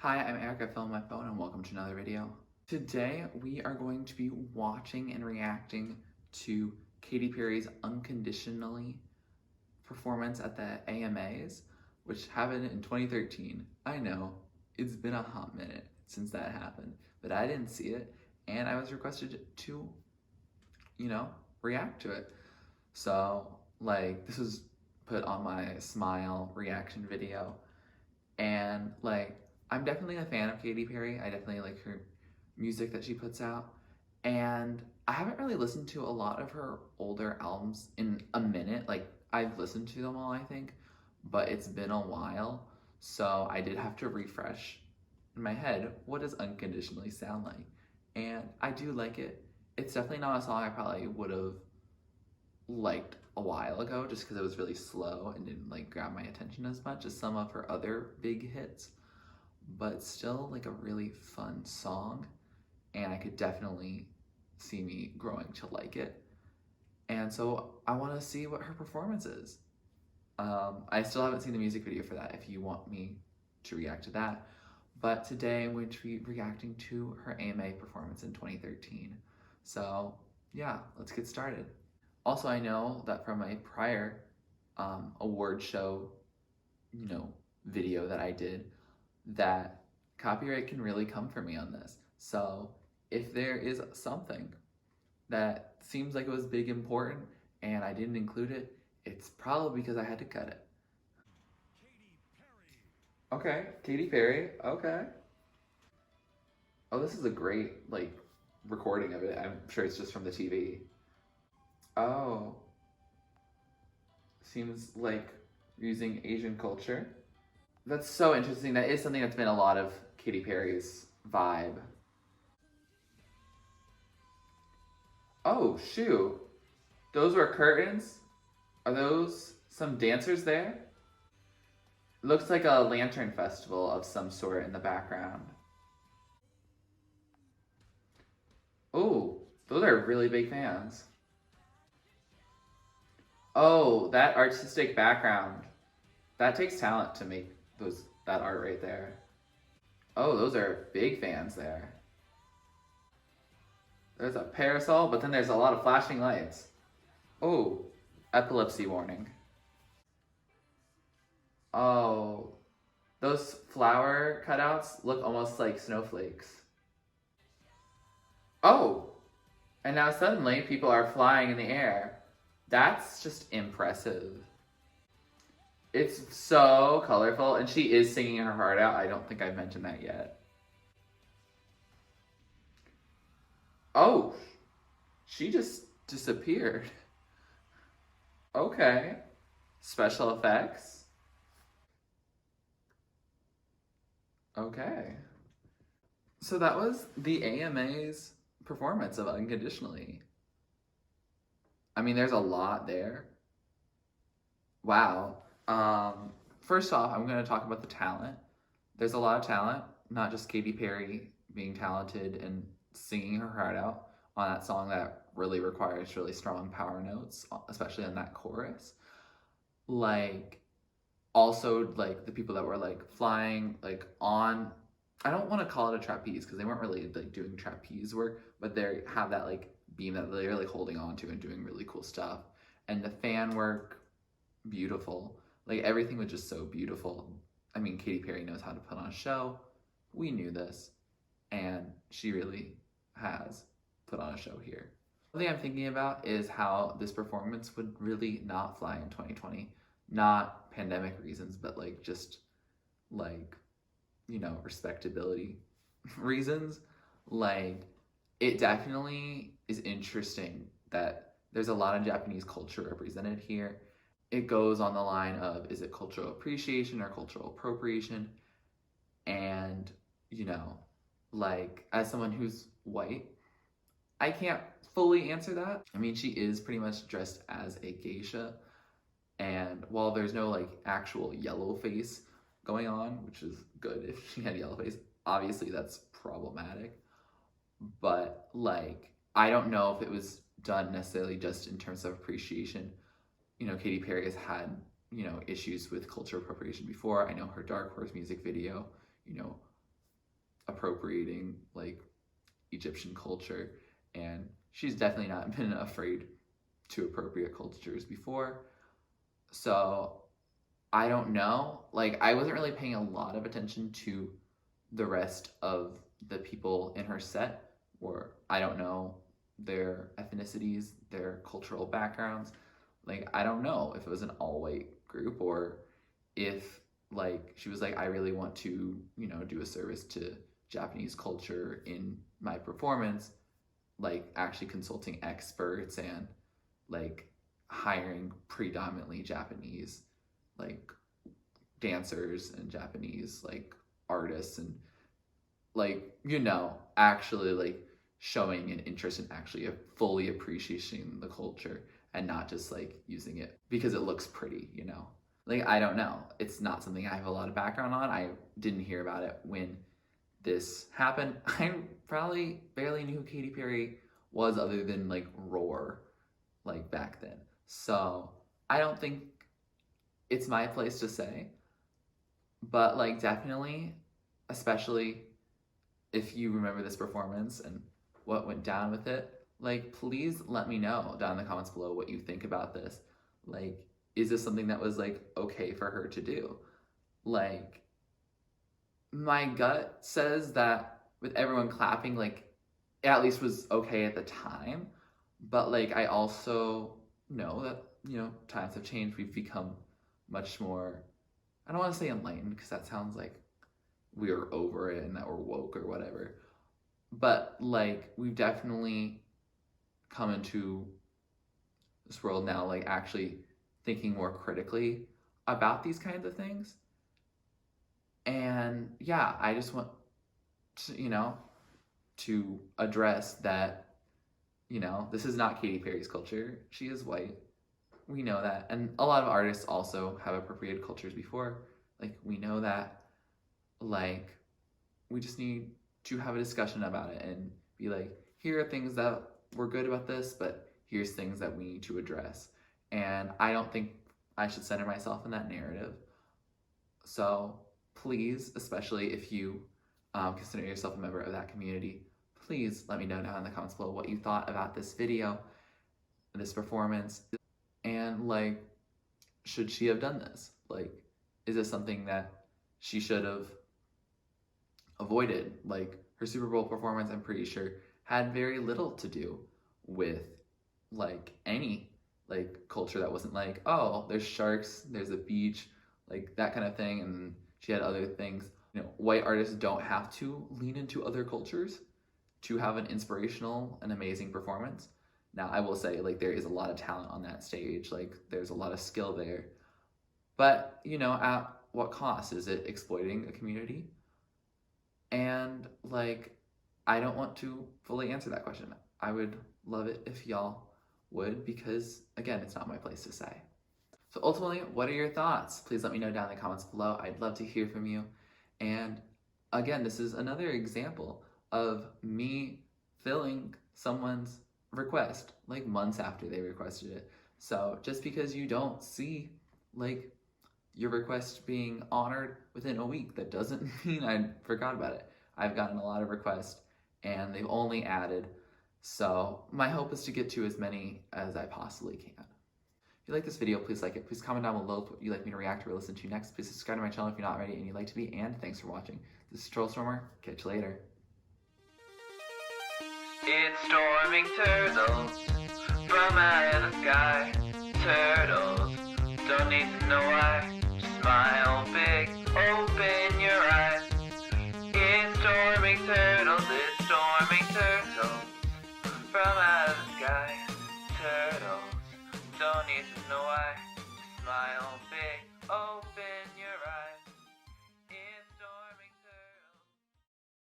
Hi, I'm Eric. I filmed my phone and welcome to another video. Today we are going to be watching and reacting to Katy Perry's Unconditionally performance at the AMAs, which happened in 2013. I know, it's been a hot minute since that happened, but I didn't see it and I was requested to, react to it. So, this was put on my Smile reaction video and I'm definitely a fan of Katy Perry. I definitely like her music that she puts out. And I haven't really listened to a lot of her older albums in a minute. I've listened to them all, I think, but it's been a while. So I did have to refresh in my head, what does Unconditionally sound like? And I do like it. It's definitely not a song I probably would have liked a while ago just because it was really slow and didn't grab my attention as much as some of her other big hits, but still a really fun song, and I could definitely see me growing to like it. And so I want to see what her performance is. I still haven't seen the music video for that if you want me to react to that, but today I'm going to be reacting to her AMA performance in 2013. So yeah, let's get started. Also, I know that from my prior award show, video that I did, that copyright can really come for me on this. So if there is something that seems like it was big important and I didn't include it, it's probably because I had to cut it. Okay, Katy Perry, okay. Oh, this is a great, recording of it. I'm sure it's just from the TV. Oh, seems like using Asian culture. That's so interesting. That is something that's been a lot of Katy Perry's vibe. Oh, shoot. Those were curtains? Are those some dancers there? Looks like a lantern festival of some sort in the background. Oh, those are really big fans. Oh, that artistic background. That takes talent to make that art right there. Oh, those are big fans there. There's a parasol, but then there's a lot of flashing lights. Oh, epilepsy warning. Oh, those flower cutouts look almost like snowflakes. Oh, and now suddenly people are flying in the air. That's just impressive. It's so colorful, and she is singing her heart out. I don't think I've mentioned that yet. Oh, she just disappeared. Okay. Special effects. Okay. So that was the AMA's performance of Unconditionally. I mean, there's a lot there. Wow. First off, I'm going to talk about the talent. There's a lot of talent, not just Katy Perry being talented and singing her heart out on that song that really requires really strong power notes, especially in that chorus. Also the people that were flying on, I don't want to call it a trapeze because they weren't really doing trapeze work, but they have that beam that they're holding on to and doing really cool stuff. And the fan work, beautiful. Everything was just so beautiful. I mean, Katy Perry knows how to put on a show. We knew this, and she really has put on a show here. One thing I'm thinking about is how this performance would really not fly in 2020. Not pandemic reasons, but just respectability reasons. It definitely is interesting that there's a lot of Japanese culture represented here. It goes on the line of, is it cultural appreciation or cultural appropriation? And, as someone who's white, I can't fully answer that. I mean, she is pretty much dressed as a geisha, and while there's no actual yellow face going on, which is good if she had yellow face, obviously that's problematic. But I don't know if it was done necessarily just in terms of appreciation. Katy Perry has had, issues with culture appropriation before. I know her Dark Horse music video, appropriating like Egyptian culture, and she's definitely not been afraid to appropriate cultures before. So I don't know. Like, I wasn't really paying a lot of attention to the rest of the people in her set, or I don't know their ethnicities, their cultural backgrounds. Like, I don't know if it was an all white group or if, like, she was like, I really want to, you know, do a service to Japanese culture in my performance, like, actually consulting experts and, like, hiring predominantly Japanese, like, dancers and Japanese, like, artists and, like, you know, actually, like, showing an interest in actually fully appreciating the culture and not just, like, using it because it looks pretty, you know? Like, I don't know. It's not something I have a lot of background on. I didn't hear about it when this happened. I probably barely knew who Katy Perry was other than, like, Roar, like, back then. So I don't think it's my place to say, but, like, definitely, especially if you remember this performance and what went down with it, like, please let me know down in the comments below what you think about this. Like, is this something that was, like, okay for her to do? Like, my gut says that with everyone clapping, like, it at least was okay at the time, but, like, I also know that, you know, times have changed. We've become much more, I don't want to say enlightened because that sounds like we're over it and that we're woke or whatever, but, like, we've definitely come into this world now, like, actually thinking more critically about these kinds of things. And yeah, I just want to, you know, to address that, you know, this is not Katy Perry's culture. She is white. We know that. And a lot of artists also have appropriated cultures before. Like, we know that. Like, we just need to have a discussion about it and be like, here are things that were good about this, but here's things that we need to address. And I don't think I should center myself in that narrative. So please, especially if you consider yourself a member of that community, please let me know down in the comments below what you thought about this video, this performance, and, like, should she have done this? Like, is this something that she should have avoided? Like, her Super Bowl performance, I'm pretty sure, had very little to do with, like, any, like, culture that wasn't like, oh, there's sharks, there's a beach, like, that kind of thing, and she had other things. You know, white artists don't have to lean into other cultures to have an inspirational and amazing performance. Now, I will say, like, there is a lot of talent on that stage, like, there's a lot of skill there, but, you know, at what cost? Is it exploiting a community? And, like, I don't want to fully answer that question. I would love it if y'all would, because, again, it's not my place to say. So ultimately, what are your thoughts? Please let me know down in the comments below. I'd love to hear from you. And again, this is another example of me filling someone's request, like, months after they requested it. So just because you don't see, like, your request being honored within a week, that doesn't mean I forgot about it. I've gotten a lot of requests and they've only added. So my hope is to get to as many as I possibly can. If you like this video, please like it. Please comment down below what you'd like me to react or listen to next. Please subscribe to my channel if you're not already and you'd like to be. And thanks for watching. This is TurtleStormer. Catch you later. It's storming turtles from out of the sky. Turtles don't need to know why. Smile big, open your eyes. It's storming turtles, it's storming turtles from out of the sky. Turtles don't need to know why. Smile big, open